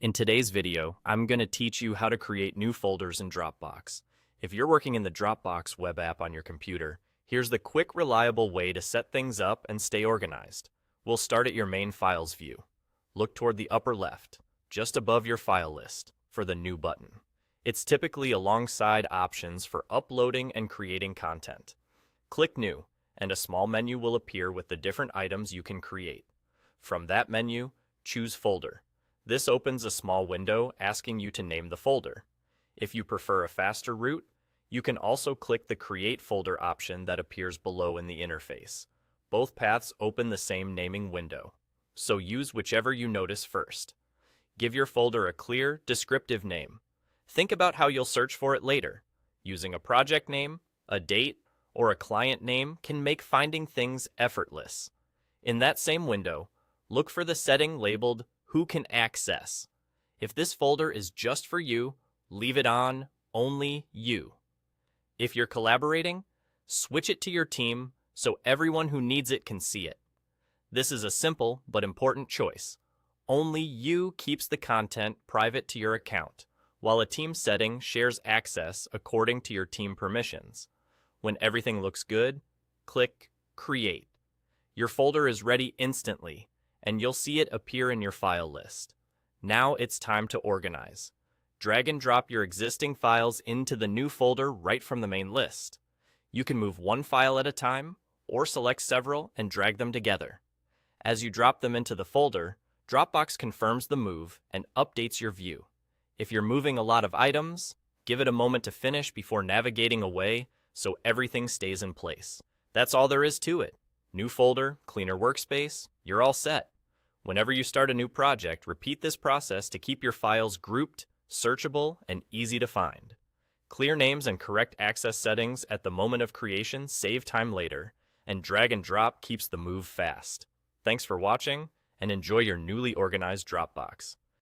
In today's video, I'm going to teach you how to create new folders in Dropbox. If you're working in the Dropbox web app on your computer, here's the quick, reliable way to set things up and stay organized. We'll start at your main files view. Look toward the upper left, just above your file list, for the New button. It's typically alongside options for uploading and creating content. Click New, and a small menu will appear with the different items you can create. From that menu, choose Folder. This opens a small window asking you to name the folder. If you prefer a faster route, you can also click the Create Folder option that appears below in the interface. Both paths open the same naming window, so use whichever you notice first. Give your folder a clear, descriptive name. Think about how you'll search for it later. Using a project name, a date, or a client name can make finding things effortless. In that same window, look for the setting labeled Who Can Access. If this folder is just for you, leave it on Only You. If you're collaborating, switch it to your team so everyone who needs it can see it. This is a simple but important choice. Only you keeps the content private to your account, while a team setting shares access according to your team permissions. When everything looks good, click Create. Your folder is ready instantly, and you'll see it appear in your file list. Now it's time to organize. Drag and drop your existing files into the new folder right from the main list. You can move one file at a time, or select several and drag them together. As you drop them into the folder, Dropbox confirms the move and updates your view. If you're moving a lot of items, give it a moment to finish before navigating away so everything stays in place. That's all there is to it. New folder, cleaner workspace, you're all set. Whenever you start a new project, repeat this process to keep your files grouped, searchable, and easy to find. Clear names and correct access settings at the moment of creation save time later, and drag and drop keeps the move fast. Thanks for watching, and enjoy your newly organized Dropbox.